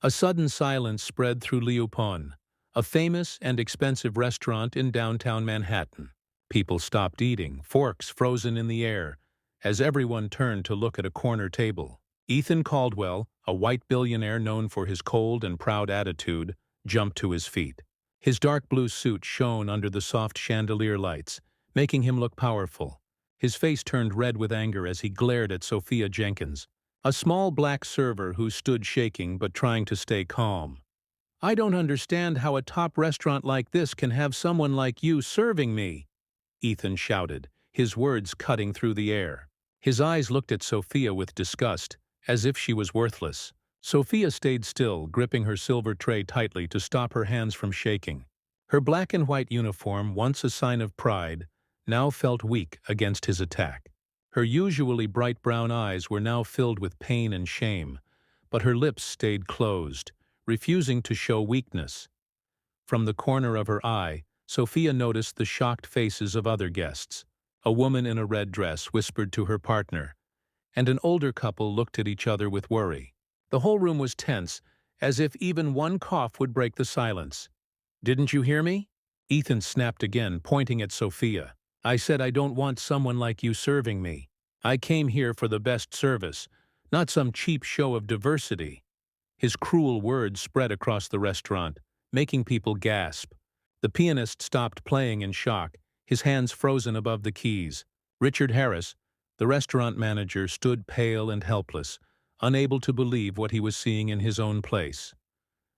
A sudden silence spread through Liupan, a famous and expensive restaurant in downtown Manhattan. People stopped eating, forks frozen in the air, as everyone turned to look at a corner table. Ethan Caldwell, a white billionaire known for his cold and proud attitude, jumped to his feet. His dark blue suit shone under the soft chandelier lights, making him look powerful. His face turned red with anger as he glared at Sophia Jenkins, a small black server who stood shaking but trying to stay calm. "I don't understand how a top restaurant like this can have someone like you serving me," Ethan shouted, his words cutting through the air. His eyes looked at Sophia with disgust, as if she was worthless. Sophia stayed still, gripping her silver tray tightly to stop her hands from shaking. Her black and white uniform, once a sign of pride, now felt weak against his attack. Her usually bright brown eyes were now filled with pain and shame, but her lips stayed closed, refusing to show weakness. From the corner of her eye, Sophia noticed the shocked faces of other guests. A woman in a red dress whispered to her partner, and an older couple looked at each other with worry. The whole room was tense, as if even one cough would break the silence. "Didn't you hear me?" Ethan snapped again, pointing at Sophia. "I said I don't want someone like you serving me. I came here for the best service, not some cheap show of diversity." His cruel words spread across the restaurant, making people gasp. The pianist stopped playing in shock, his hands frozen above the keys. Richard Harris, the restaurant manager, stood pale and helpless, unable to believe what he was seeing in his own place.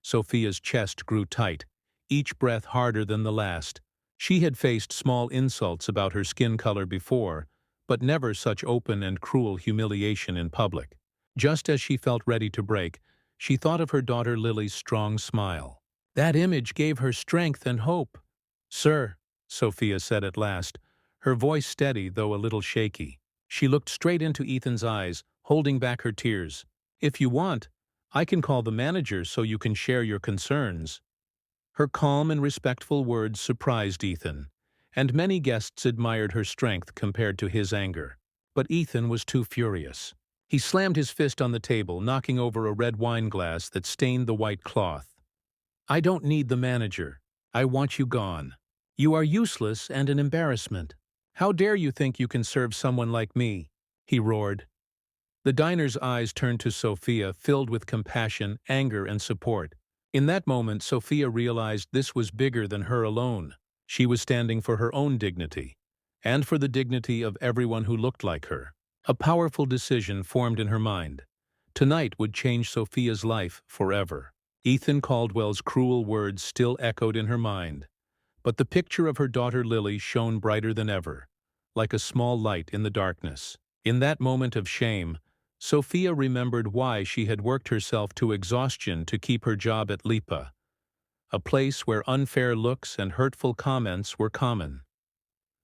Sophia's chest grew tight, each breath harder than the last. She had faced small insults about her skin color before, but never such open and cruel humiliation in public. Just as she felt ready to break, she thought of her daughter Lily's strong smile. That image gave her strength and hope. "Sir," Sophia said at last, her voice steady though a little shaky. She looked straight into Ethan's eyes, holding back her tears. "If you want, I can call the manager so you can share your concerns." Her calm and respectful words surprised Ethan, and many guests admired her strength compared to his anger. But Ethan was too furious. He slammed his fist on the table, knocking over a red wine glass that stained the white cloth. "I don't need the manager. I want you gone. You are useless and an embarrassment. How dare you think you can serve someone like me?" he roared. The diner's eyes turned to Sophia, filled with compassion, anger, and support. In that moment, Sophia realized this was bigger than her alone. She was standing for her own dignity, and for the dignity of everyone who looked like her. A powerful decision formed in her mind. Tonight would change Sophia's life forever. Ethan Caldwell's cruel words still echoed in her mind, but the picture of her daughter Lily shone brighter than ever, like a small light in the darkness. In that moment of shame, Sophia remembered why she had worked herself to exhaustion to keep her job at Lipa, a place where unfair looks and hurtful comments were common.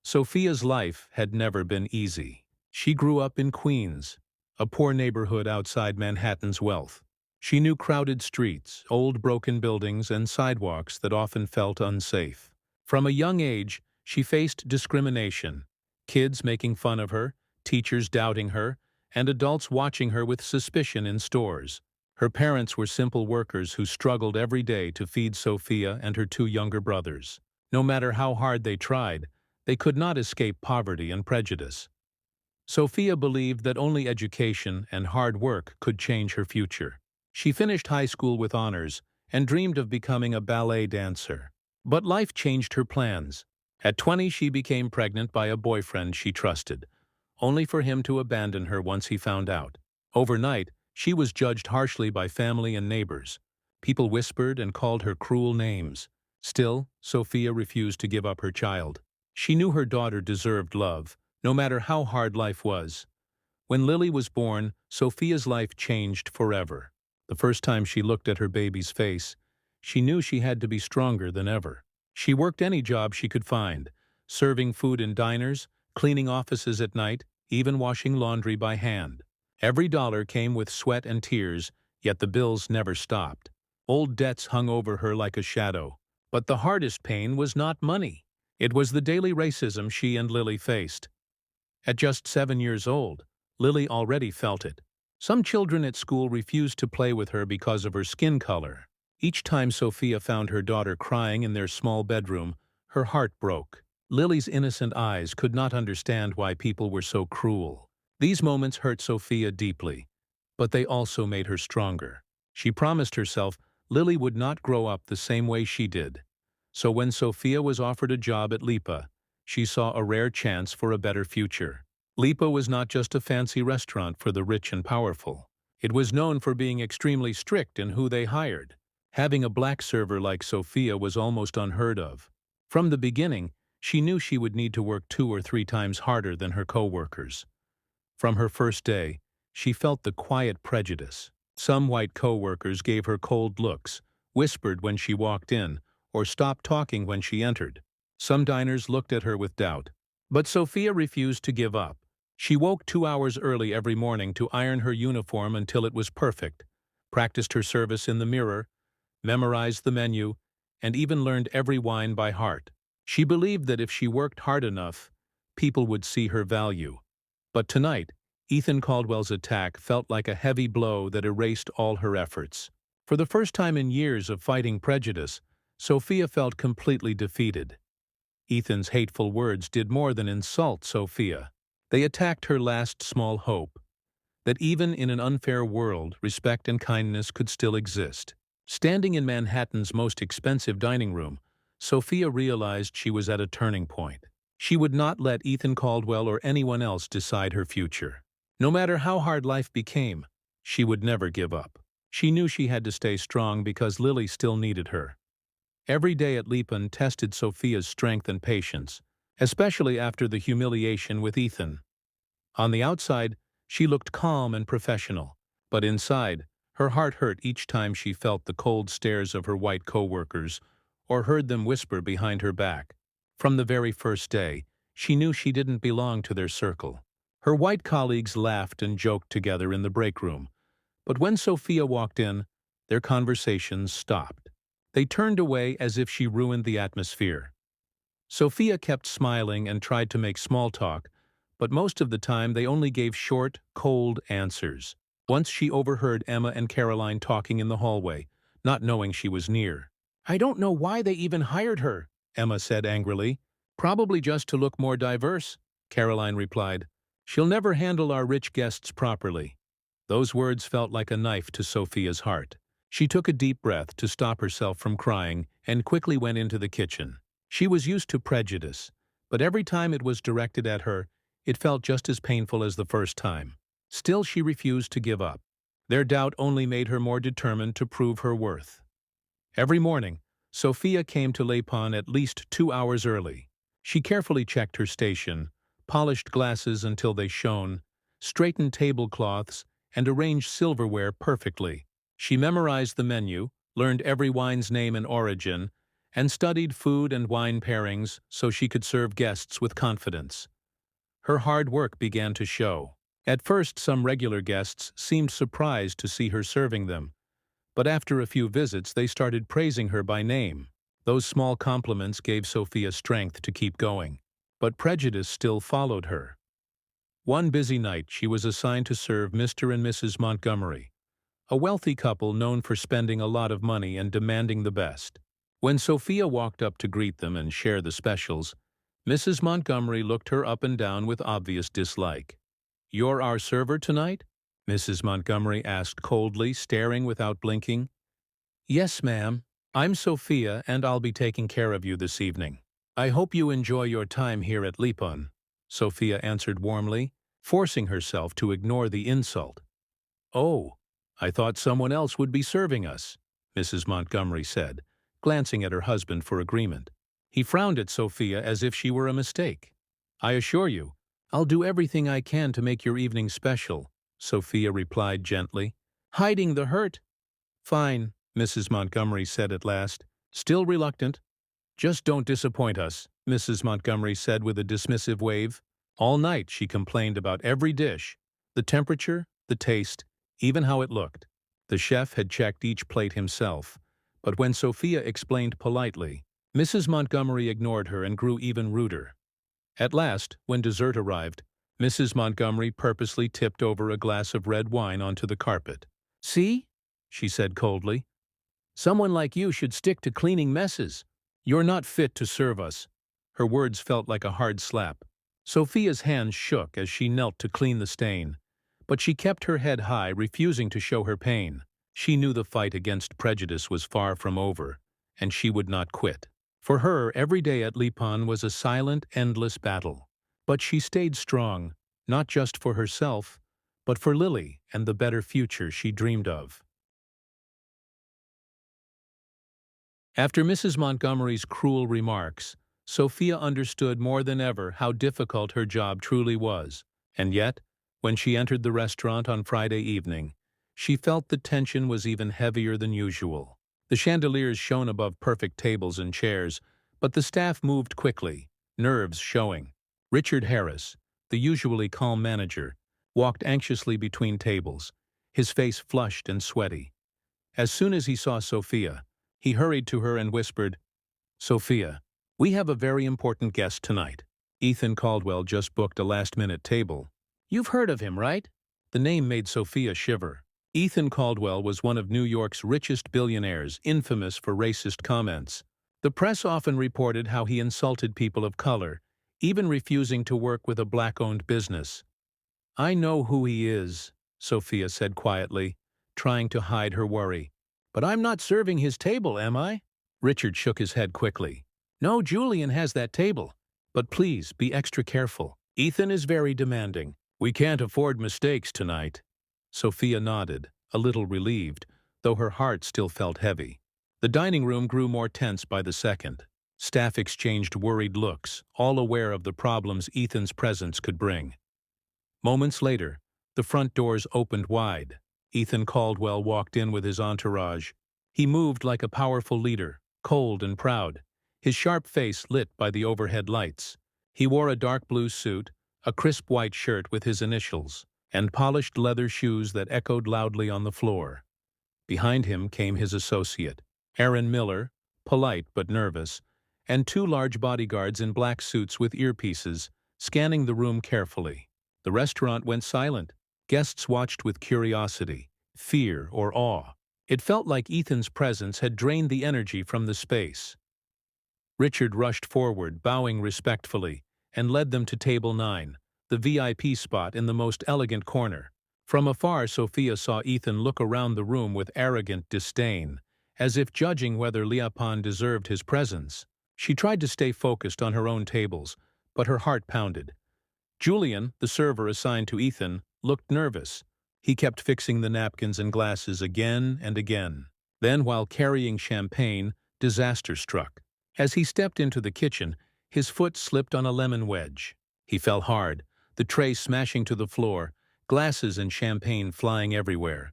Sophia's life had never been easy. She grew up in Queens, a poor neighborhood outside Manhattan's wealth. She knew crowded streets, old broken buildings, and sidewalks that often felt unsafe. From a young age, she faced discrimination, kids making fun of her, teachers doubting her, and adults watching her with suspicion in stores. Her parents were simple workers who struggled every day to feed Sophia and her two younger brothers. No matter how hard they tried, they could not escape poverty and prejudice. Sophia believed that only education and hard work could change her future. She finished high school with honors and dreamed of becoming a ballet dancer. But life changed her plans. At 20, she became pregnant by a boyfriend she trusted, only for him to abandon her once he found out. Overnight, she was judged harshly by family and neighbors. People whispered and called her cruel names. Still, Sophia refused to give up her child. She knew her daughter deserved love, no matter how hard life was. When Lily was born, Sophia's life changed forever. The first time she looked at her baby's face, she knew she had to be stronger than ever. She worked any job she could find, serving food in diners, cleaning offices at night, even washing laundry by hand. Every dollar came with sweat and tears, yet the bills never stopped. Old debts hung over her like a shadow. But the hardest pain was not money. It was the daily racism she and Lily faced. At just 7 years old, Lily already felt it. Some children at school refused to play with her because of her skin color. Each time Sophia found her daughter crying in their small bedroom, her heart broke. Lily's innocent eyes could not understand why people were so cruel. These moments hurt Sophia deeply, but they also made her stronger. She promised herself Lily would not grow up the same way she did. So when Sophia was offered a job at Lipa, she saw a rare chance for a better future. Lipa was not just a fancy restaurant for the rich and powerful. It was known for being extremely strict in who they hired. Having a black server like Sophia was almost unheard of. From the beginning, she knew she would need to work 2 or 3 times harder than her co-workers. From her first day, she felt the quiet prejudice. Some white co-workers gave her cold looks, whispered when she walked in, or stopped talking when she entered. Some diners looked at her with doubt. But Sophia refused to give up. She woke 2 hours early every morning to iron her uniform until it was perfect, practiced her service in the mirror, memorized the menu, and even learned every wine by heart. She believed that if she worked hard enough, people would see her value. But tonight, Ethan Caldwell's attack felt like a heavy blow that erased all her efforts. For the first time in years of fighting prejudice, Sophia felt completely defeated. Ethan's hateful words did more than insult Sophia. They attacked her last small hope, that even in an unfair world, respect and kindness could still exist. Standing in Manhattan's most expensive dining room, Sophia realized she was at a turning point. She would not let Ethan Caldwell or anyone else decide her future. No matter how hard life became, she would never give up. She knew she had to stay strong because Lily still needed her. Every day at Lipan tested Sophia's strength and patience, especially after the humiliation with Ethan. On the outside, she looked calm and professional, but inside, her heart hurt each time she felt the cold stares of her white co-workers or heard them whisper behind her back. From the very first day, she knew she didn't belong to their circle. Her white colleagues laughed and joked together in the break room, but when Sophia walked in, their conversations stopped. They turned away as if she ruined the atmosphere. Sophia kept smiling and tried to make small talk, but most of the time they only gave short, cold answers. Once she overheard Emma and Caroline talking in the hallway, not knowing she was near. "I don't know why they even hired her," Emma said angrily. "Probably just to look more diverse," Caroline replied. "She'll never handle our rich guests properly." Those words felt like a knife to Sophia's heart. She took a deep breath to stop herself from crying and quickly went into the kitchen. She was used to prejudice, but every time it was directed at her, it felt just as painful as the first time. Still, she refused to give up. Their doubt only made her more determined to prove her worth. Every morning, Sophia came to Le Pont at least 2 hours early. She carefully checked her station, polished glasses until they shone, straightened tablecloths, and arranged silverware perfectly. She memorized the menu, learned every wine's name and origin, and studied food and wine pairings so she could serve guests with confidence. Her hard work began to show. At first, some regular guests seemed surprised to see her serving them, but after a few visits they started praising her by name. Those small compliments gave Sophia strength to keep going. But prejudice still followed her. One busy night she was assigned to serve Mr. and Mrs. Montgomery, a wealthy couple known for spending a lot of money and demanding the best. When Sophia walked up to greet them and share the specials, Mrs. Montgomery looked her up and down with obvious dislike. "You're our server tonight?" Mrs. Montgomery asked coldly, staring without blinking. "Yes, ma'am. I'm Sophia, and I'll be taking care of you this evening." "I hope you enjoy your time here at Lipan," Sophia answered warmly, forcing herself to ignore the insult. "Oh, I thought someone else would be serving us," Mrs. Montgomery said, glancing at her husband for agreement. He frowned at Sophia as if she were a mistake. "I assure you, I'll do everything I can to make your evening special," Sophia replied gently. "Hiding the hurt." "Fine," Mrs. Montgomery said at last, still reluctant. "Just don't disappoint us," Mrs. Montgomery said with a dismissive wave. All night she complained about every dish, the temperature, the taste, even how it looked. The chef had checked each plate himself, but when Sophia explained politely, Mrs. Montgomery ignored her and grew even ruder. At last, when dessert arrived, Mrs. Montgomery purposely tipped over a glass of red wine onto the carpet. "See?" she said coldly. "Someone like you should stick to cleaning messes. You're not fit to serve us." Her words felt like a hard slap. Sophia's hands shook as she knelt to clean the stain, but she kept her head high, refusing to show her pain. She knew the fight against prejudice was far from over, and she would not quit. For her, every day at Lipan was a silent, endless battle. But she stayed strong, not just for herself, but for Lily and the better future she dreamed of. After Mrs. Montgomery's cruel remarks, Sophia understood more than ever how difficult her job truly was, and yet, when she entered the restaurant on Friday evening, she felt the tension was even heavier than usual. The chandeliers shone above perfect tables and chairs, but the staff moved quickly, nerves showing. Richard Harris, the usually calm manager, walked anxiously between tables, his face flushed and sweaty. As soon as he saw Sophia, he hurried to her and whispered, "Sophia, we have a very important guest tonight. Ethan Caldwell just booked a last-minute table." "You've heard of him, right?" The name made Sophia shiver. Ethan Caldwell was one of New York's richest billionaires, infamous for racist comments. The press often reported how he insulted people of color, even refusing to work with a black-owned business. "I know who he is," Sophia said quietly, trying to hide her worry. "But I'm not serving his table, am I?" Richard shook his head quickly. "No, Julian has that table. But please, be extra careful. Ethan is very demanding. We can't afford mistakes tonight." Sophia nodded, a little relieved, though her heart still felt heavy. The dining room grew more tense by the second. Staff exchanged worried looks, all aware of the problems Ethan's presence could bring. Moments later, the front doors opened wide. Ethan Caldwell walked in with his entourage. He moved like a powerful leader, cold and proud, his sharp face lit by the overhead lights. He wore a dark blue suit, a crisp white shirt with his initials, and polished leather shoes that echoed loudly on the floor. Behind him came his associate, Aaron Miller, polite but nervous, and two large bodyguards in black suits with earpieces, scanning the room carefully. The restaurant went silent. Guests watched with curiosity, fear, or awe. It felt like Ethan's presence had drained the energy from the space. Richard rushed forward, bowing respectfully, and led them to table 9, the VIP spot in the most elegant corner. From afar, Sophia saw Ethan look around the room with arrogant disdain, as if judging whether Lipan deserved his presence. She tried to stay focused on her own tables, but her heart pounded. Julian, the server assigned to Ethan, looked nervous. He kept fixing the napkins and glasses again and again. Then, while carrying champagne, disaster struck. As he stepped into the kitchen, his foot slipped on a lemon wedge. He fell hard, the tray smashing to the floor, glasses and champagne flying everywhere.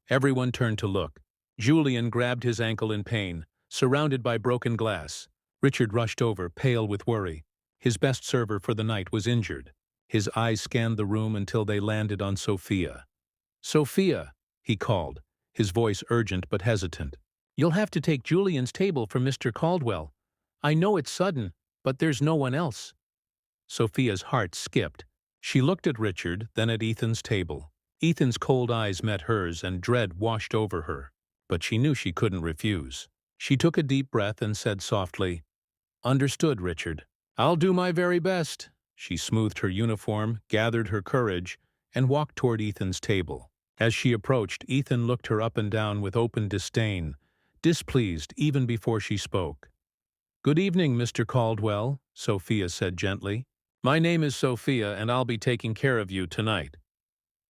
Everyone turned to look. Julian grabbed his ankle in pain, surrounded by broken glass. Richard rushed over, pale with worry. His best server for the night was injured. His eyes scanned the room until they landed on Sophia. "Sophia," he called, his voice urgent but hesitant. "You'll have to take Julian's table for Mr. Caldwell. I know it's sudden, but there's no one else." Sophia's heart skipped. She looked at Richard, then at Ethan's table. Ethan's cold eyes met hers and dread washed over her, but she knew she couldn't refuse. She took a deep breath and said softly, "Understood, Richard. I'll do my very best." She smoothed her uniform, gathered her courage, and walked toward Ethan's table. As she approached, Ethan looked her up and down with open disdain, displeased even before she spoke. "Good evening, Mr. Caldwell," Sophia said gently. "My name is Sophia, and I'll be taking care of you tonight."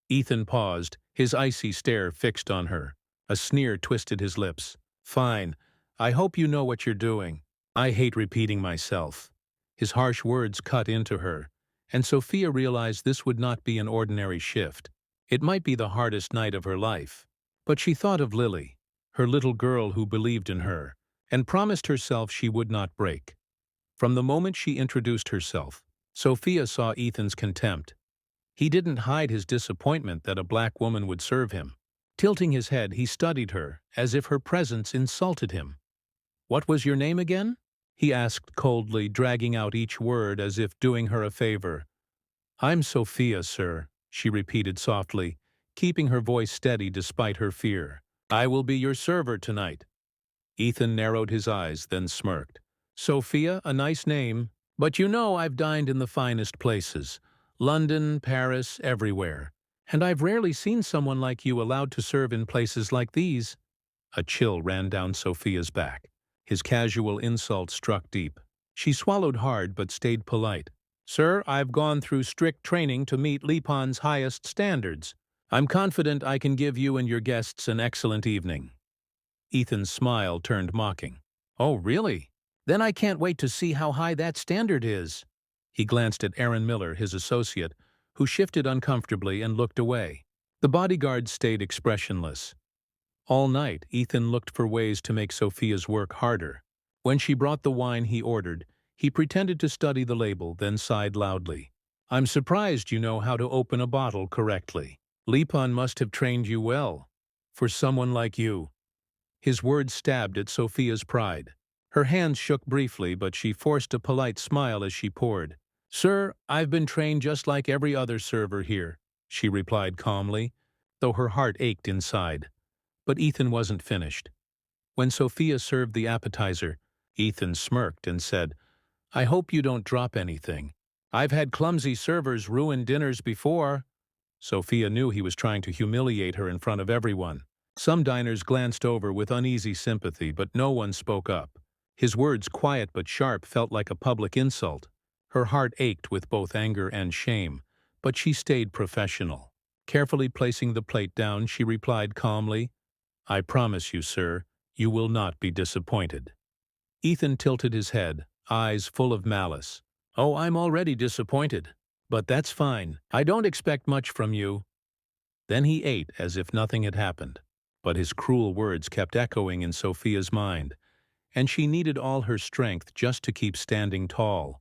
Ethan paused, his icy stare fixed on her. A sneer twisted his lips. "Fine. I hope you know what you're doing. I hate repeating myself." His harsh words cut into her, and Sophia realized this would not be an ordinary shift. It might be the hardest night of her life. But she thought of Lily, her little girl who believed in her, and promised herself she would not break. From the moment she introduced herself, Sophia saw Ethan's contempt. He didn't hide his disappointment that a black woman would serve him. Tilting his head, he studied her, as if her presence insulted him. "What was your name again?" he asked coldly, dragging out each word as if doing her a favor. "I'm Sophia, sir," she repeated softly, keeping her voice steady despite her fear. "I will be your server tonight." Ethan narrowed his eyes, then smirked. "Sophia, a nice name, but you know I've dined in the finest places. London, Paris, everywhere. And I've rarely seen someone like you allowed to serve in places like these." A chill ran down Sophia's back. His casual insult struck deep. She swallowed hard but stayed polite. "Sir, I've gone through strict training to meet Lipon's highest standards. I'm confident I can give you and your guests an excellent evening." Ethan's smile turned mocking. "Oh, really? Then I can't wait to see how high that standard is." He glanced at Aaron Miller, his associate, who shifted uncomfortably and looked away. The bodyguard stayed expressionless. All night, Ethan looked for ways to make Sophia's work harder. When she brought the wine he ordered, he pretended to study the label, then sighed loudly. "I'm surprised you know how to open a bottle correctly. Lipon must have trained you well. For someone like you." His words stabbed at Sophia's pride. Her hands shook briefly, but she forced a polite smile as she poured. "Sir, I've been trained just like every other server here," she replied calmly, though her heart ached inside. But Ethan wasn't finished. When Sophia served the appetizer, Ethan smirked and said, "I hope you don't drop anything. I've had clumsy servers ruin dinners before." Sophia knew he was trying to humiliate her in front of everyone. Some diners glanced over with uneasy sympathy, but no one spoke up. His words, quiet but sharp, felt like a public insult. Her heart ached with both anger and shame, but she stayed professional. Carefully placing the plate down, she replied calmly, "I promise you, sir, you will not be disappointed." Ethan tilted his head, eyes full of malice. "Oh, I'm already disappointed. But that's fine. I don't expect much from you." Then he ate as if nothing had happened. But his cruel words kept echoing in Sophia's mind, and she needed all her strength just to keep standing tall.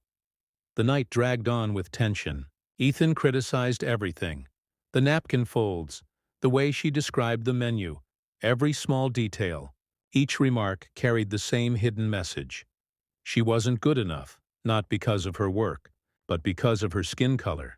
The night dragged on with tension. Ethan criticized everything. The napkin folds, the way she described the menu, every small detail. Each remark carried the same hidden message. She wasn't good enough, not because of her work, but because of her skin color.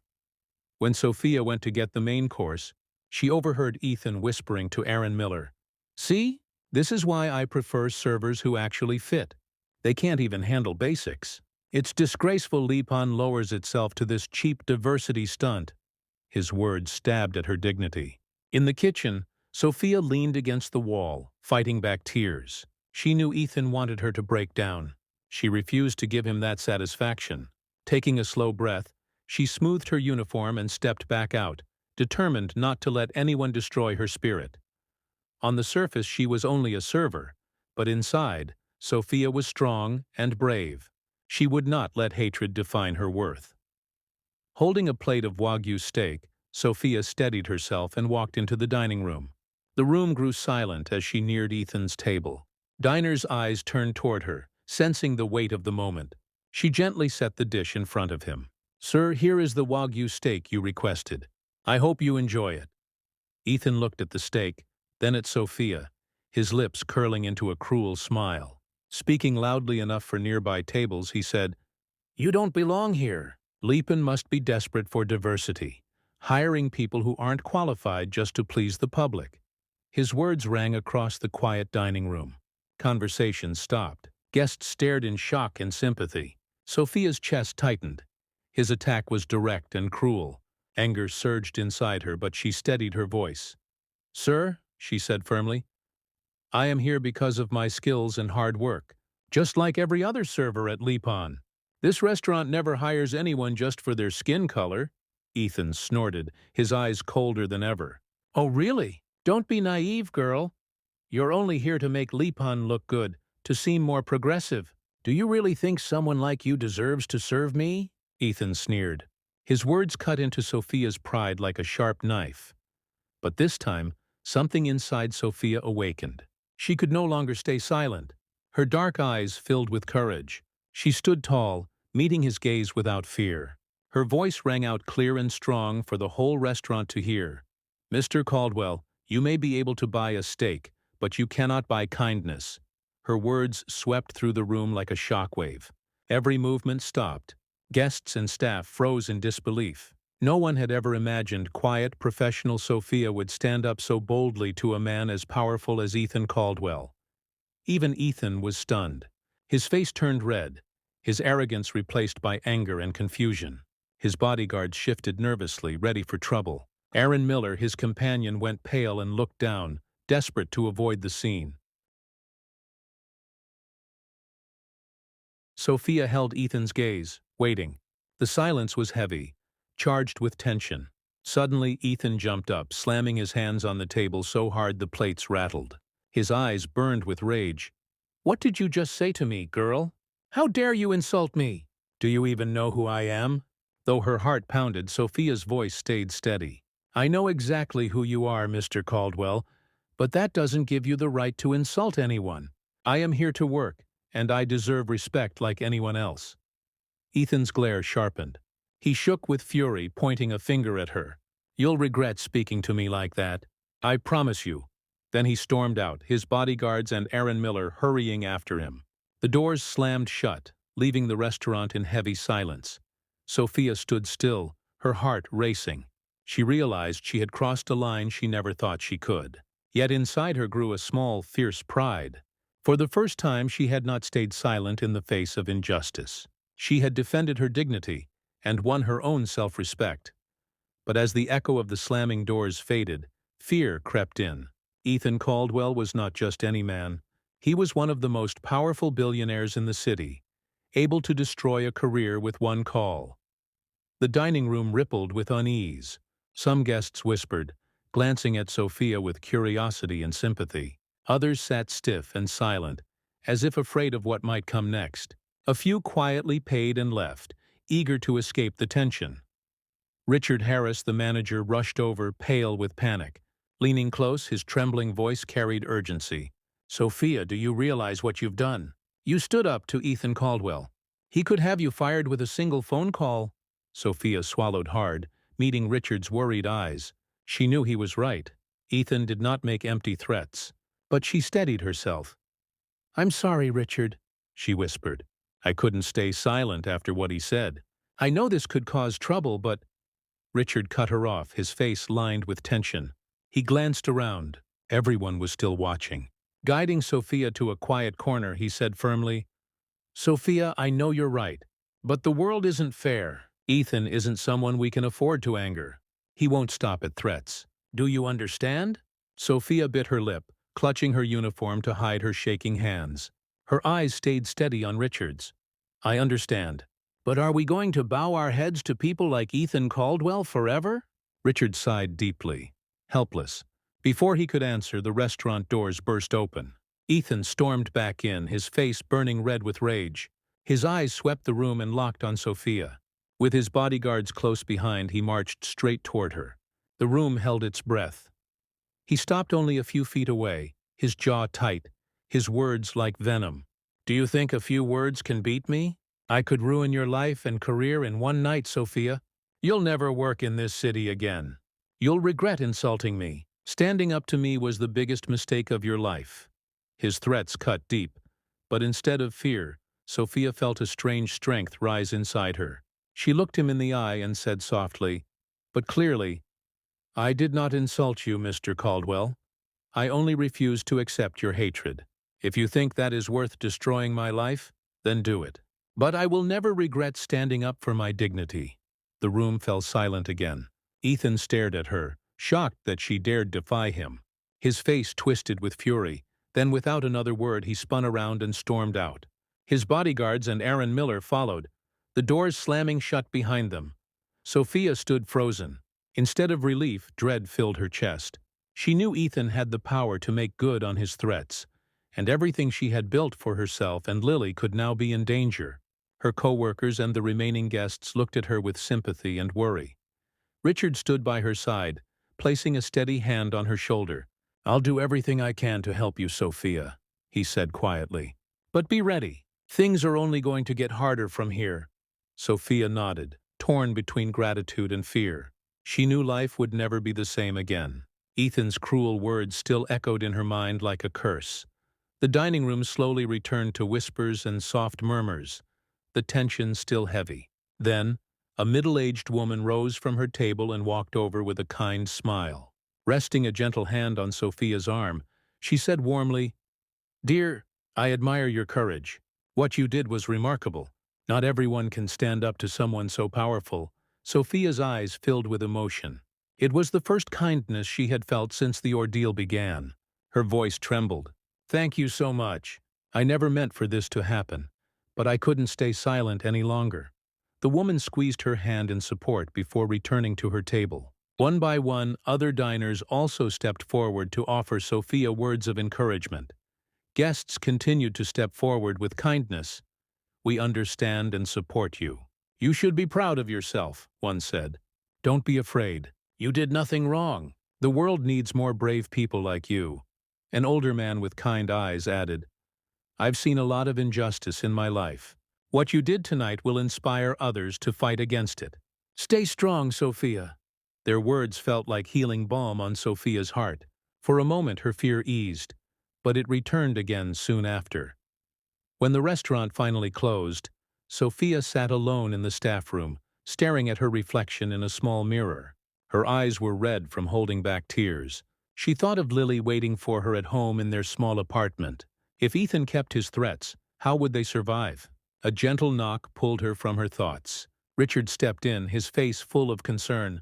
When Sophia went to get the main course, she overheard Ethan whispering to Aaron Miller, "See? This is why I prefer servers who actually fit. They can't even handle basics. It's disgraceful Lipon lowers itself to this cheap diversity stunt." His words stabbed at her dignity. In the kitchen, Sophia leaned against the wall, fighting back tears. She knew Ethan wanted her to break down. She refused to give him that satisfaction. Taking a slow breath, she smoothed her uniform and stepped back out, determined not to let anyone destroy her spirit. On the surface she was only a server, but inside, Sophia was strong and brave. She would not let hatred define her worth. Holding a plate of Wagyu steak, Sophia steadied herself and walked into the dining room. The room grew silent as she neared Ethan's table. Diners' eyes turned toward her, sensing the weight of the moment. She gently set the dish in front of him. "Sir, here is the Wagyu steak you requested. I hope you enjoy it." Ethan looked at the steak, then at Sophia, his lips curling into a cruel smile. Speaking loudly enough for nearby tables, he said, "You don't belong here. Lipon must be desperate for diversity, hiring people who aren't qualified just to please the public." His words rang across the quiet dining room. Conversation stopped. Guests stared in shock and sympathy. Sophia's chest tightened. His attack was direct and cruel. Anger surged inside her, but she steadied her voice. "Sir," she said firmly, "I am here because of my skills and hard work, just like every other server at Lipon. This restaurant never hires anyone just for their skin color." Ethan snorted, his eyes colder than ever. "Oh, really? Don't be naive, girl. You're only here to make Lipon look good, to seem more progressive. Do you really think someone like you deserves to serve me?" Ethan sneered. His words cut into Sophia's pride like a sharp knife. But this time, something inside Sophia awakened. She could no longer stay silent. Her dark eyes filled with courage. She stood tall, meeting his gaze without fear. Her voice rang out clear and strong for the whole restaurant to hear. "Mr. Caldwell, you may be able to buy a steak, but you cannot buy kindness." Her words swept through the room like a shockwave. Every movement stopped. Guests and staff froze in disbelief. No one had ever imagined quiet, professional Sophia would stand up so boldly to a man as powerful as Ethan Caldwell. Even Ethan was stunned. His face turned red, his arrogance replaced by anger and confusion. His bodyguards shifted nervously, ready for trouble. Aaron Miller, his companion, went pale and looked down, desperate to avoid the scene. Sophia held Ethan's gaze, waiting. The silence was heavy, charged with tension. Suddenly, Ethan jumped up, slamming his hands on the table so hard the plates rattled. His eyes burned with rage. "What did you just say to me, girl? How dare you insult me? Do you even know who I am?" Though her heart pounded, Sophia's voice stayed steady. "I know exactly who you are, Mr. Caldwell, but that doesn't give you the right to insult anyone. I am here to work, and I deserve respect like anyone else." Ethan's glare sharpened. He shook with fury, pointing a finger at her. "You'll regret speaking to me like that. I promise you." Then he stormed out, his bodyguards and Aaron Miller hurrying after him. The doors slammed shut, leaving the restaurant in heavy silence. Sophia stood still, her heart racing. She realized she had crossed a line she never thought she could. Yet inside her grew a small, fierce pride. For the first time she had not stayed silent in the face of injustice. She had defended her dignity and won her own self-respect. But as the echo of the slamming doors faded, fear crept in. Ethan Caldwell was not just any man. He was one of the most powerful billionaires in the city, able to destroy a career with one call. The dining room rippled with unease. Some guests whispered, glancing at Sophia with curiosity and sympathy. Others sat stiff and silent, as if afraid of what might come next. A few quietly paid and left, eager to escape the tension. Richard Harris, the manager, rushed over, pale with panic. Leaning close, his trembling voice carried urgency. "Sophia, do you realize what you've done? You stood up to Ethan Caldwell. He could have you fired with a single phone call." Sophia swallowed hard, meeting Richard's worried eyes. She knew he was right. Ethan did not make empty threats. But she steadied herself. "I'm sorry, Richard," she whispered. "I couldn't stay silent after what he said. I know this could cause trouble, but—" Richard cut her off, his face lined with tension. He glanced around. Everyone was still watching. Guiding Sophia to a quiet corner, he said firmly, "Sophia, I know you're right. But the world isn't fair. Ethan isn't someone we can afford to anger. He won't stop at threats. Do you understand?" Sophia bit her lip, clutching her uniform to hide her shaking hands. Her eyes stayed steady on Richard's. "I understand. But are we going to bow our heads to people like Ethan Caldwell forever?" Richard sighed deeply, helpless. Before he could answer, the restaurant doors burst open. Ethan stormed back in, his face burning red with rage. His eyes swept the room and locked on Sophia. With his bodyguards close behind, he marched straight toward her. The room held its breath. He stopped only a few feet away, his jaw tight, his words like venom. "Do you think a few words can beat me? I could ruin your life and career in one night, Sophia. You'll never work in this city again. You'll regret insulting me. Standing up to me was the biggest mistake of your life." His threats cut deep, but instead of fear, Sophia felt a strange strength rise inside her. She looked him in the eye and said softly, but clearly, "I did not insult you, Mr. Caldwell. I only refuse to accept your hatred. If you think that is worth destroying my life, then do it. But I will never regret standing up for my dignity." The room fell silent again. Ethan stared at her, shocked that she dared defy him. His face twisted with fury. Then without another word he spun around and stormed out. His bodyguards and Aaron Miller followed, the doors slamming shut behind them. Sophia stood frozen. Instead of relief, dread filled her chest. She knew Ethan had the power to make good on his threats, and everything she had built for herself and Lily could now be in danger. Her co-workers and the remaining guests looked at her with sympathy and worry. Richard stood by her side, placing a steady hand on her shoulder. "I'll do everything I can to help you, Sophia," he said quietly. "But be ready. Things are only going to get harder from here." Sophia nodded, torn between gratitude and fear. She knew life would never be the same again. Ethan's cruel words still echoed in her mind like a curse. The dining room slowly returned to whispers and soft murmurs, the tension still heavy. Then, A middle-aged woman rose from her table and walked over with a kind smile. Resting a gentle hand on Sophia's arm, she said warmly, "Dear, I admire your courage. What you did was remarkable. Not everyone can stand up to someone so powerful." Sophia's eyes filled with emotion. It was the first kindness she had felt since the ordeal began. Her voice trembled. "Thank you so much. I never meant for this to happen, but I couldn't stay silent any longer." The woman squeezed her hand in support before returning to her table. One by one, other diners also stepped forward to offer Sophia words of encouragement. Guests continued to step forward with kindness. "We understand and support you. You should be proud of yourself," one said. "Don't be afraid. You did nothing wrong. The world needs more brave people like you." An older man with kind eyes added, "I've seen a lot of injustice in my life. What you did tonight will inspire others to fight against it. Stay strong, Sophia." Their words felt like healing balm on Sophia's heart. For a moment her fear eased, but it returned again soon after. When the restaurant finally closed, Sophia sat alone in the staff room, staring at her reflection in a small mirror. Her eyes were red from holding back tears. She thought of Lily waiting for her at home in their small apartment. If Ethan kept his threats, how would they survive? A gentle knock pulled her from her thoughts. Richard stepped in, his face full of concern.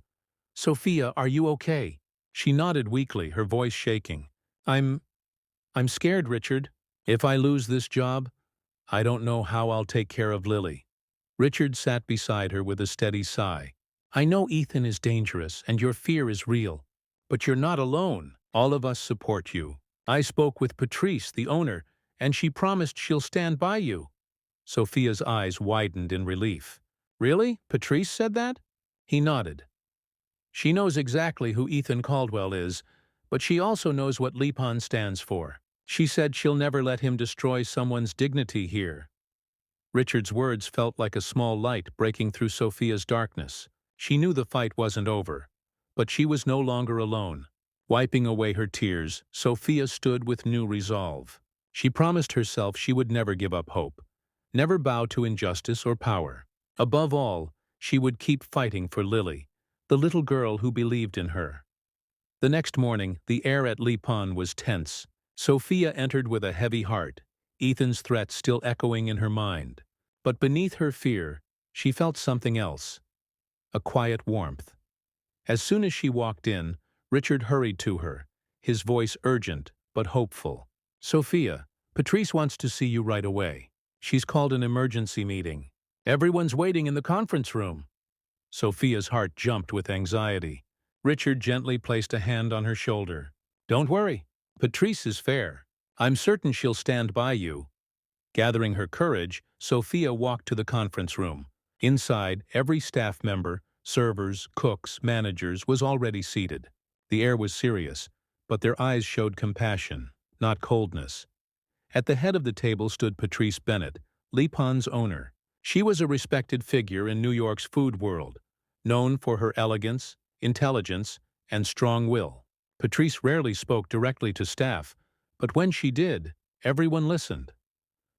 "Sophia, are you okay?" She nodded weakly, her voice shaking. I'm scared, Richard. If I lose this job, I don't know how I'll take care of Lily." Richard sat beside her with a steady sigh. "I know Ethan is dangerous and your fear is real, but you're not alone. All of us support you. I spoke with Patrice, the owner, and she promised she'll stand by you." Sophia's eyes widened in relief. "Really? Patrice said that?" He nodded. "She knows exactly who Ethan Caldwell is, but she also knows what Lipon stands for. She said she'll never let him destroy someone's dignity here." Richard's words felt like a small light breaking through Sophia's darkness. She knew the fight wasn't over, but she was no longer alone. Wiping away her tears, Sophia stood with new resolve. She promised herself she would never give up hope, never bow to injustice or power. Above all, she would keep fighting for Lily, the little girl who believed in her. The next morning, the air at Lipon was tense. Sophia entered with a heavy heart, Ethan's threat still echoing in her mind. But beneath her fear, she felt something else, a quiet warmth. As soon as she walked in, Richard hurried to her, his voice urgent but hopeful. "Sophia, Patrice wants to see you right away. She's called an emergency meeting. Everyone's waiting in the conference room." Sophia's heart jumped with anxiety. Richard gently placed a hand on her shoulder. "Don't worry. Patrice is fair. I'm certain she'll stand by you." Gathering her courage, Sophia walked to the conference room. Inside, every staff member, servers, cooks, managers, was already seated. The air was serious, but their eyes showed compassion, not coldness. At the head of the table stood Patrice Bennett, Lipon's owner. She was a respected figure in New York's food world, known for her elegance, intelligence, and strong will. Patrice rarely spoke directly to staff, but when she did, everyone listened.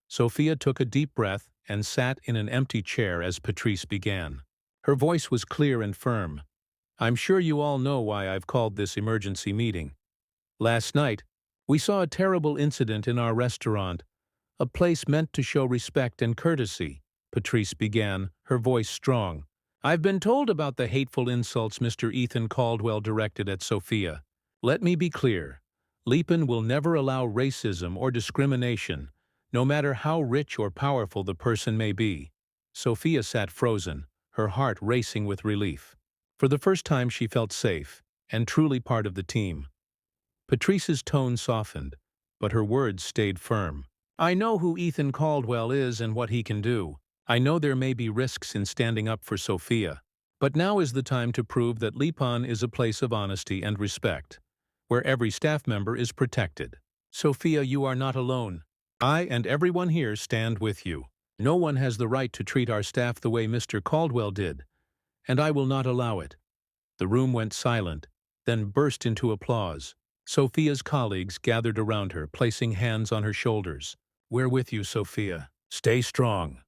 Sophia took a deep breath and sat in an empty chair as Patrice began. Her voice was clear and firm. "I'm sure you all know why I've called this emergency meeting. Last night, we saw a terrible incident in our restaurant, a place meant to show respect and courtesy," Patrice began, her voice strong. "I've been told about the hateful insults Mr. Ethan Caldwell directed at Sophia. Let me be clear. Lipon will never allow racism or discrimination, no matter how rich or powerful the person may be." Sophia sat frozen, her heart racing with relief. For the first time she felt safe, and truly part of the team. Patrice's tone softened, but her words stayed firm. "I know who Ethan Caldwell is and what he can do. I know there may be risks in standing up for Sophia. But now is the time to prove that Lipon is a place of honesty and respect, where every staff member is protected. Sophia, you are not alone. I and everyone here stand with you. No one has the right to treat our staff the way Mr. Caldwell did, and I will not allow it." The room went silent, then burst into applause. Sophia's colleagues gathered around her, placing hands on her shoulders. "We're with you, Sophia. Stay strong."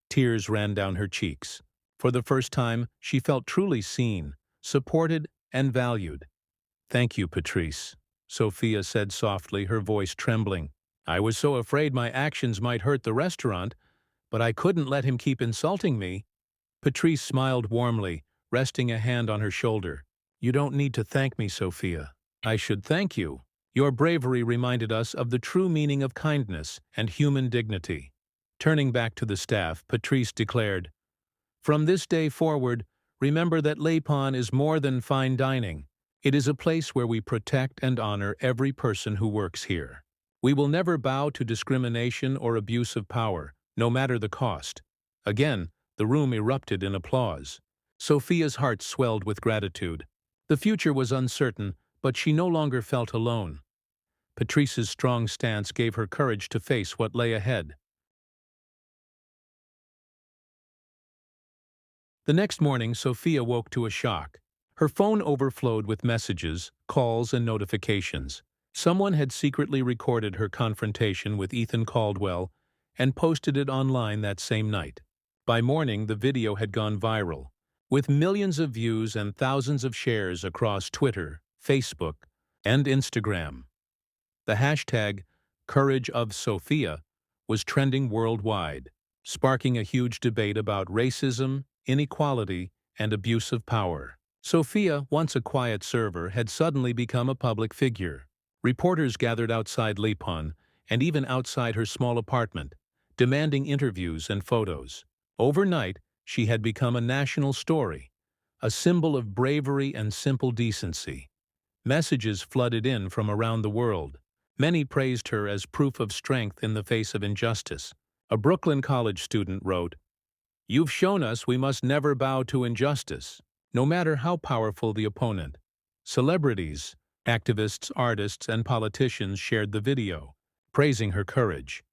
Tears ran down her cheeks. For the first time, she felt truly seen, supported, and valued. "Thank you, Patrice," Sophia said softly, her voice trembling. "I was so afraid my actions might hurt the restaurant, but I couldn't let him keep insulting me." Patrice smiled warmly, resting a hand on her shoulder. "You don't need to thank me, Sophia. I should thank you. Your bravery reminded us of the true meaning of kindness and human dignity." Turning back to the staff, Patrice declared, "From this day forward, remember that Le Pon is more than fine dining. It is a place where we protect and honor every person who works here. We will never bow to discrimination or abuse of power, no matter the cost." Again, the room erupted in applause. Sophia's heart swelled with gratitude. The future was uncertain, but she no longer felt alone. Patrice's strong stance gave her courage to face what lay ahead. The next morning, Sophia woke to a shock. Her phone overflowed with messages, calls, and notifications. Someone had secretly recorded her confrontation with Ethan Caldwell and posted it online that same night. By morning, the video had gone viral, with millions of views and thousands of shares across Twitter, Facebook, and Instagram. The hashtag #CourageOfSophia was trending worldwide, sparking a huge debate about racism, inequality, and abuse of power. Sophia, once a quiet server, had suddenly become a public figure. Reporters gathered outside Le Pon, and even outside her small apartment, demanding interviews and photos. Overnight, she had become a national story, a symbol of bravery and simple decency. Messages flooded in from around the world. Many praised her as proof of strength in the face of injustice. A Brooklyn College student wrote, "You've shown us we must never bow to injustice, no matter how powerful the opponent." Celebrities, activists, artists, and politicians shared the video, praising her courage.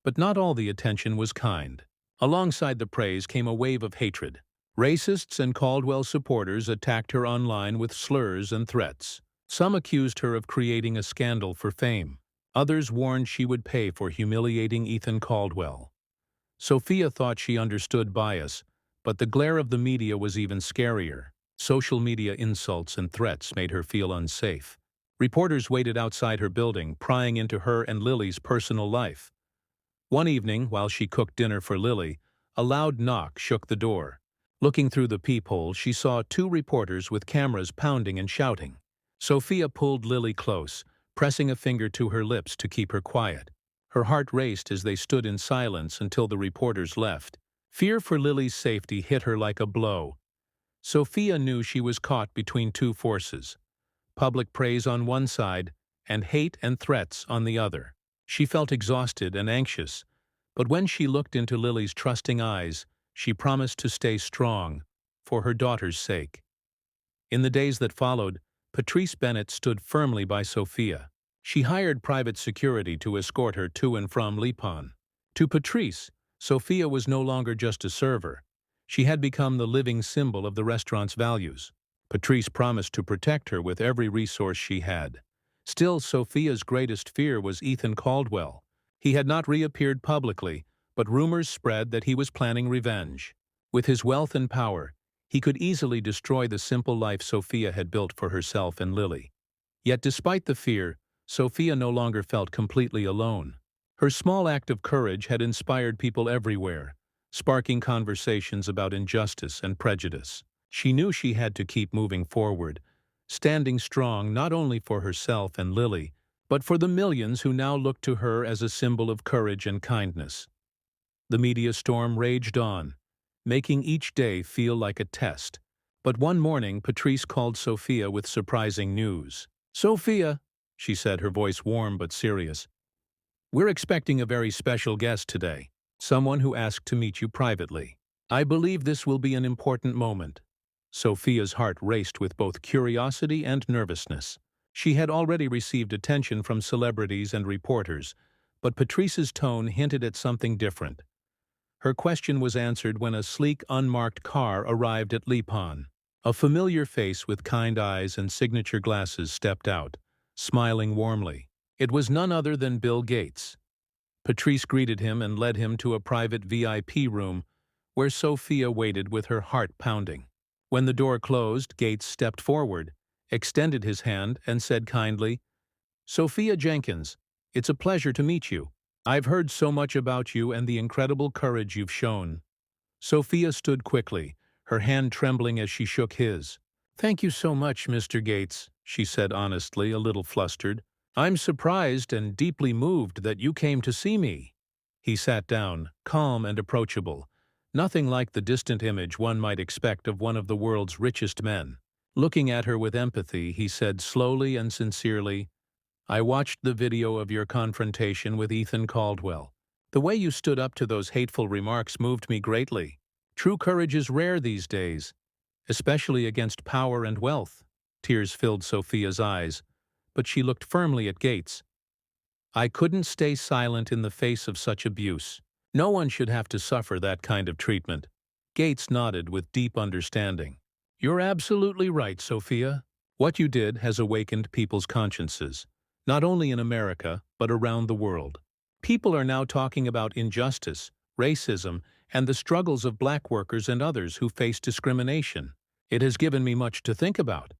But not all the attention was kind. Alongside the praise came a wave of hatred. Racists and Caldwell supporters attacked her online with slurs and threats. Some accused her of creating a scandal for fame. Others warned she would pay for humiliating Ethan Caldwell. Sophia thought she understood bias, but the glare of the media was even scarier. Social media insults and threats made her feel unsafe. Reporters waited outside her building, prying into her and Lily's personal life. One evening, while she cooked dinner for Lily, a loud knock shook the door. Looking through the peephole, she saw two reporters with cameras pounding and shouting. Sophia pulled Lily close, pressing a finger to her lips to keep her quiet. Her heart raced as they stood in silence until the reporters left. Fear for Lily's safety hit her like a blow. Sophia knew she was caught between two forces: public praise on one side and hate and threats on the other. She felt exhausted and anxious, but when she looked into Lily's trusting eyes, she promised to stay strong, for her daughter's sake. In the days that followed, Patrice Bennett stood firmly by Sophia. She hired private security to escort her to and from Le Pon. To Patrice, Sophia was no longer just a server. She had become the living symbol of the restaurant's values. Patrice promised to protect her with every resource she had. Still, Sophia's greatest fear was Ethan Caldwell. He had not reappeared publicly, but rumors spread that he was planning revenge. With his wealth and power, he could easily destroy the simple life Sophia had built for herself and Lily. Yet despite the fear, Sophia no longer felt completely alone. Her small act of courage had inspired people everywhere, sparking conversations about injustice and prejudice. She knew she had to keep moving forward, standing strong not only for herself and Lily, but for the millions who now looked to her as a symbol of courage and kindness. The media storm raged on, making each day feel like a test. But one morning, Patrice called Sophia with surprising news. "Sophia," she said, her voice warm but serious, "we're expecting a very special guest today, someone who asked to meet you privately. I believe this will be an important moment." Sophia's heart raced with both curiosity and nervousness. She had already received attention from celebrities and reporters, but Patrice's tone hinted at something different. Her question was answered when a sleek, unmarked car arrived at Le Pon. A familiar face with kind eyes and signature glasses stepped out, smiling warmly. It was none other than Bill Gates. Patrice greeted him and led him to a private VIP room where Sophia waited with her heart pounding. When the door closed, Gates stepped forward, extended his hand, and said kindly, "Sophia Jenkins, it's a pleasure to meet you. I've heard so much about you and the incredible courage you've shown." Sophia stood quickly, her hand trembling as she shook his. "Thank you so much, Mr. Gates," she said honestly, a little flustered. "I'm surprised and deeply moved that you came to see me." He sat down, calm and approachable, nothing like the distant image one might expect of one of the world's richest men. Looking at her with empathy, he said slowly and sincerely, "I watched the video of your confrontation with Ethan Caldwell. The way you stood up to those hateful remarks moved me greatly. True courage is rare these days, especially against power and wealth." Tears filled Sophia's eyes, but she looked firmly at Gates. "I couldn't stay silent in the face of such abuse. No one should have to suffer that kind of treatment." Gates nodded with deep understanding. "You're absolutely right, Sophia. What you did has awakened people's consciences, not only in America, but around the world. People are now talking about injustice, racism, and the struggles of black workers and others who face discrimination. It has given me much to think about."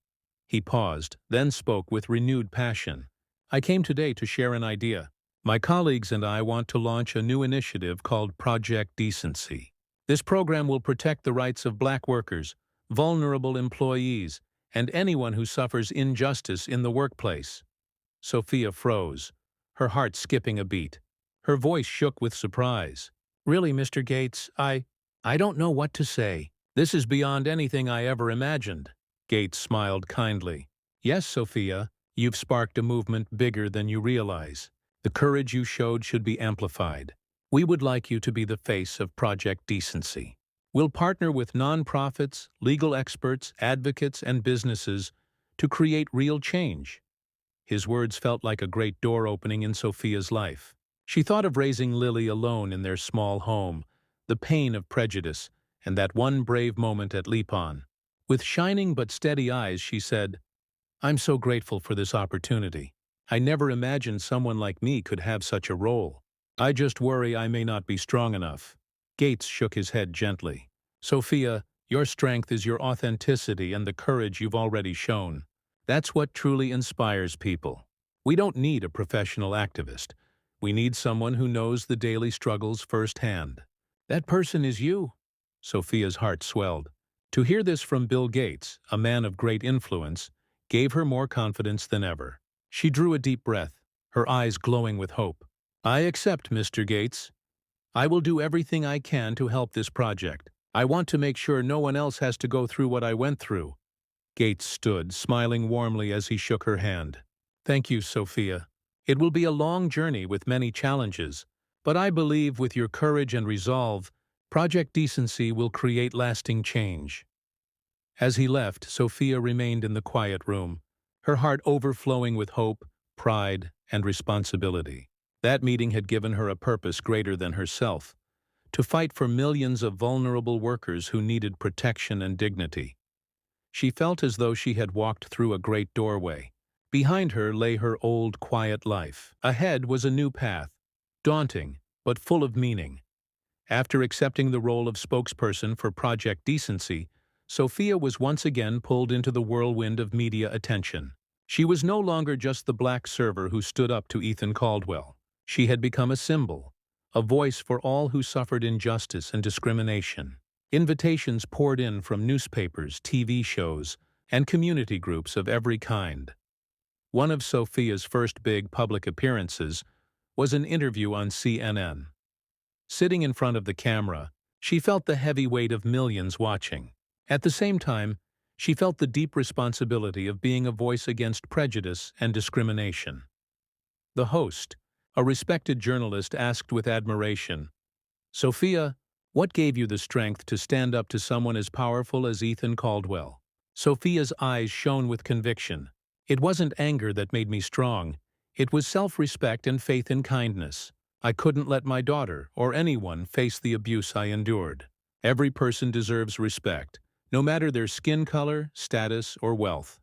He paused, then spoke with renewed passion. "I came today to share an idea. My colleagues and I want to launch a new initiative called Project Decency. This program will protect the rights of black workers, vulnerable employees, and anyone who suffers injustice in the workplace." Sophia froze, her heart skipping a beat. Her voice shook with surprise. "Really, Mr. Gates, I don't know what to say. This is beyond anything I ever imagined." Gates smiled kindly. "Yes, Sophia, you've sparked a movement bigger than you realize. The courage you showed should be amplified. We would like you to be the face of Project Decency. We'll partner with nonprofits, legal experts, advocates, and businesses to create real change." His words felt like a great door opening in Sophia's life. She thought of raising Lily alone in their small home, the pain of prejudice, and that one brave moment at Lipon. With shining but steady eyes, she said, "I'm so grateful for this opportunity. I never imagined someone like me could have such a role. I just worry I may not be strong enough." Gates shook his head gently. "Sophia, your strength is your authenticity and the courage you've already shown. That's what truly inspires people. We don't need a professional activist. We need someone who knows the daily struggles firsthand. That person is you." Sophia's heart swelled. To hear this from Bill Gates, a man of great influence, gave her more confidence than ever. She drew a deep breath, her eyes glowing with hope. "I accept, Mr. Gates. I will do everything I can to help this project. I want to make sure no one else has to go through what I went through." Gates stood, smiling warmly as he shook her hand. "Thank you, Sophia. It will be a long journey with many challenges, but I believe with your courage and resolve, Project Decency will create lasting change." As he left, Sophia remained in the quiet room, her heart overflowing with hope, pride, and responsibility. That meeting had given her a purpose greater than herself, to fight for millions of vulnerable workers who needed protection and dignity. She felt as though she had walked through a great doorway. Behind her lay her old, quiet life. Ahead was a new path, daunting, but full of meaning. After accepting the role of spokesperson for Project Decency, Sophia was once again pulled into the whirlwind of media attention. She was no longer just the black server who stood up to Ethan Caldwell. She had become a symbol, a voice for all who suffered injustice and discrimination. Invitations poured in from newspapers, TV shows, and community groups of every kind. One of Sophia's first big public appearances was an interview on CNN. Sitting in front of the camera, she felt the heavy weight of millions watching. At the same time, she felt the deep responsibility of being a voice against prejudice and discrimination. The host, a respected journalist, asked with admiration, "Sophia, what gave you the strength to stand up to someone as powerful as Ethan Caldwell?" Sophia's eyes shone with conviction. "It wasn't anger that made me strong. It was self-respect and faith in kindness. I couldn't let my daughter or anyone face the abuse I endured. Every person deserves respect, no matter their skin color, status, or wealth."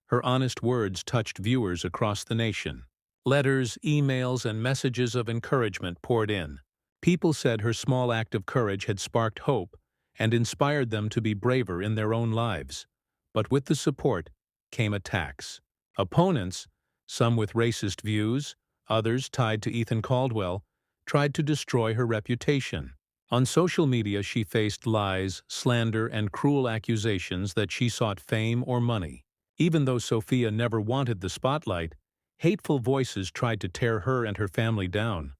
Her honest words touched viewers across the nation. Letters, emails, and messages of encouragement poured in. People said her small act of courage had sparked hope and inspired them to be braver in their own lives. But with the support came attacks. Opponents, some with racist views, others tied to Ethan Caldwell, tried to destroy her reputation. On social media, she faced lies, slander, and cruel accusations that she sought fame or money. Even though Sophia never wanted the spotlight, hateful voices tried to tear her and her family down.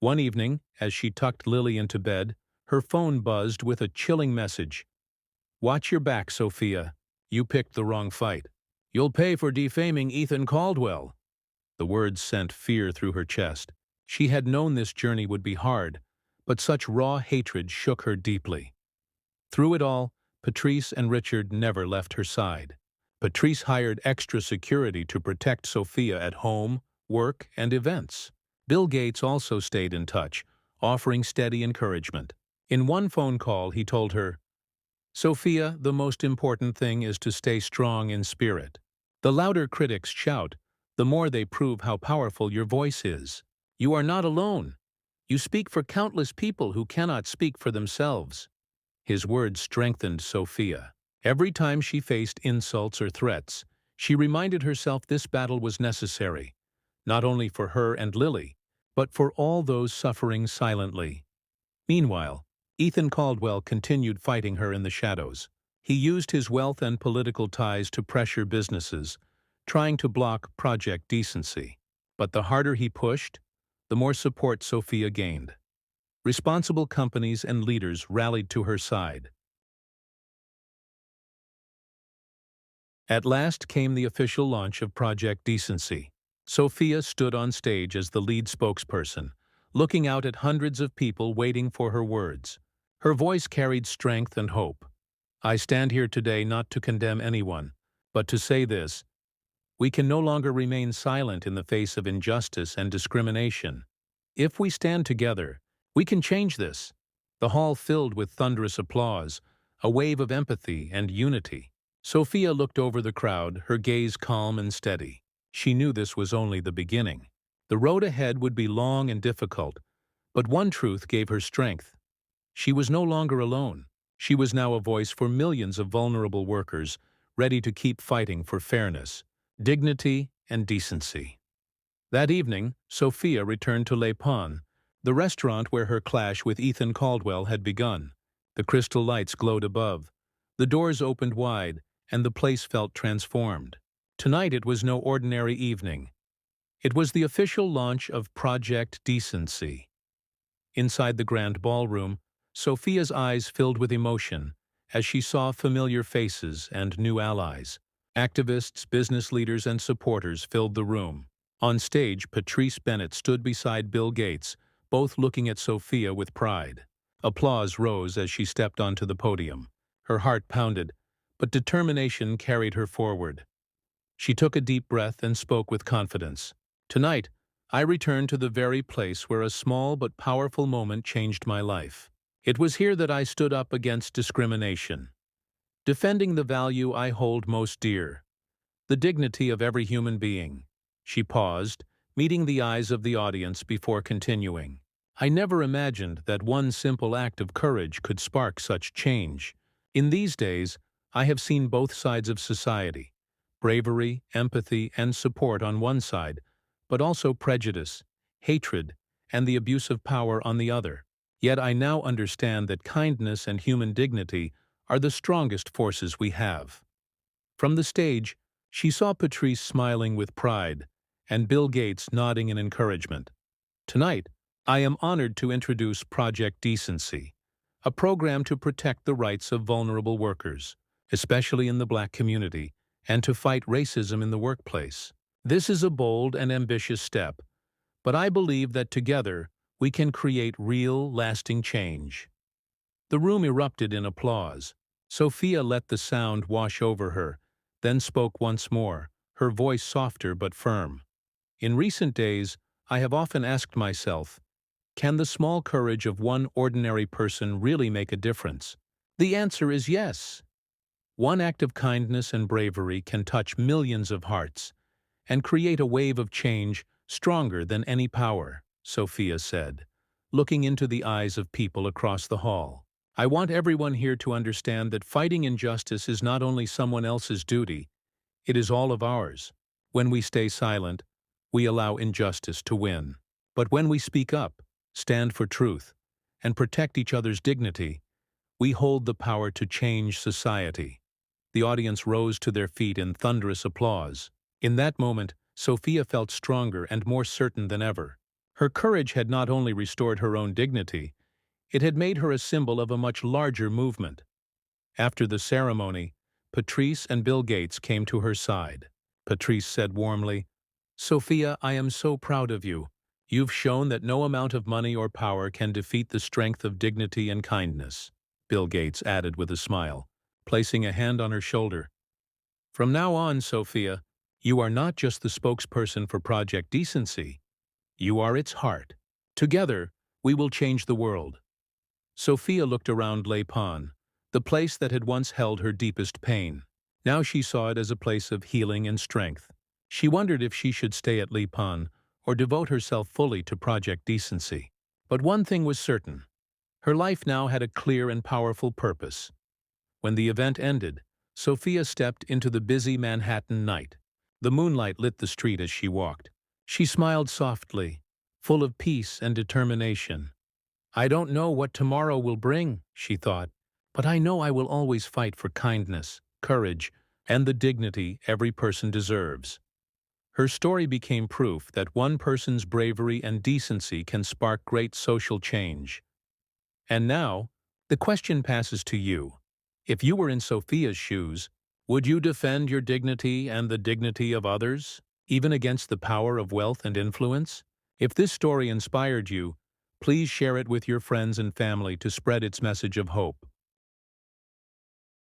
One evening, as she tucked Lily into bed, her phone buzzed with a chilling message. "Watch your back, Sophia. You picked the wrong fight. You'll pay for defaming Ethan Caldwell." The words sent fear through her chest. She had known this journey would be hard, but such raw hatred shook her deeply. Through it all, Patrice and Richard never left her side. Patrice hired extra security to protect Sophia at home, work, and events. Bill Gates also stayed in touch, offering steady encouragement. In one phone call, he told her, "Sophia, the most important thing is to stay strong in spirit. The louder critics shout, the more they prove how powerful your voice is. You are not alone. You speak for countless people who cannot speak for themselves." His words strengthened Sophia. Every time she faced insults or threats, she reminded herself this battle was necessary, not only for her and Lily, but for all those suffering silently. Meanwhile, Ethan Caldwell continued fighting her in the shadows. He used his wealth and political ties to pressure businesses, trying to block Project Decency. But the harder he pushed, the more support Sophia gained. Responsible companies and leaders rallied to her side. At last came the official launch of Project Decency. Sophia stood on stage as the lead spokesperson, looking out at hundreds of people waiting for her words. Her voice carried strength and hope. "I stand here today not to condemn anyone, but to say this: we can no longer remain silent in the face of injustice and discrimination. If we stand together, we can change this." The hall filled with thunderous applause, a wave of empathy and unity. Sophia looked over the crowd, her gaze calm and steady. She knew this was only the beginning. The road ahead would be long and difficult, but one truth gave her strength. She was no longer alone. She was now a voice for millions of vulnerable workers, ready to keep fighting for fairness, dignity, and decency. That evening, Sophia returned to Le Pont, the restaurant where her clash with Ethan Caldwell had begun. The crystal lights glowed above. The doors opened wide, and the place felt transformed. Tonight it was no ordinary evening. It was the official launch of Project Decency. Inside the grand ballroom, Sophia's eyes filled with emotion as she saw familiar faces and new allies. Activists, business leaders, and supporters filled the room. On stage, Patrice Bennett stood beside Bill Gates, both looking at Sophia with pride. Applause rose as she stepped onto the podium. Her heart pounded, but determination carried her forward. She took a deep breath and spoke with confidence. "Tonight, I return to the very place where a small but powerful moment changed my life. It was here that I stood up against discrimination, defending the value I hold most dear, the dignity of every human being." She paused, meeting the eyes of the audience before continuing. "I never imagined that one simple act of courage could spark such change. In these days, I have seen both sides of society, bravery, empathy, and support on one side, but also prejudice, hatred, and the abuse of power on the other. Yet I now understand that kindness and human dignity are the strongest forces we have." From the stage, she saw Patrice smiling with pride and Bill Gates nodding in encouragement. "Tonight, I am honored to introduce Project Decency, a program to protect the rights of vulnerable workers, especially in the Black community, and to fight racism in the workplace. This is a bold and ambitious step, but I believe that together we can create real, lasting change." The room erupted in applause. Sophia let the sound wash over her, then spoke once more, her voice softer but firm. "In recent days, I have often asked myself, can the small courage of one ordinary person really make a difference? The answer is yes. One act of kindness and bravery can touch millions of hearts and create a wave of change stronger than any power," Sophia said. looking into the eyes of people across the hall. I want everyone here to understand that fighting injustice is not only someone else's duty, it is all of ours. When we stay silent, we allow injustice to win. But when we speak up, stand for truth, and protect each other's dignity, we hold the power to change society. The audience rose to their feet in thunderous applause. In that moment, Sophia felt stronger and more certain than ever. Her courage had not only restored her own dignity, it had made her a symbol of a much larger movement. After the ceremony, Patrice and Bill Gates came to her side. Patrice said warmly, "Sophia, I am so proud of you. You've shown that no amount of money or power can defeat the strength of dignity and kindness." Bill Gates added with a smile, placing a hand on her shoulder. "From now on, Sophia, you are not just the spokesperson for Project Decency. You are its heart. Together, we will change the world." Sophia looked around Les Pins, the place that had once held her deepest pain. Now she saw it as a place of healing and strength. She wondered if she should stay at Les Pins or devote herself fully to Project Decency. But one thing was certain. Her life now had a clear and powerful purpose. When the event ended, Sophia stepped into the busy Manhattan night. The moonlight lit the street as she walked. She smiled softly, full of peace and determination. "I don't know what tomorrow will bring," she thought, "but I know I will always fight for kindness, courage, and the dignity every person deserves." Her story became proof that one person's bravery and decency can spark great social change. And now, the question passes to you. If you were in Sophia's shoes, would you defend your dignity and the dignity of others, even against the power of wealth and influence? If this story inspired you, please share it with your friends and family to spread its message of hope.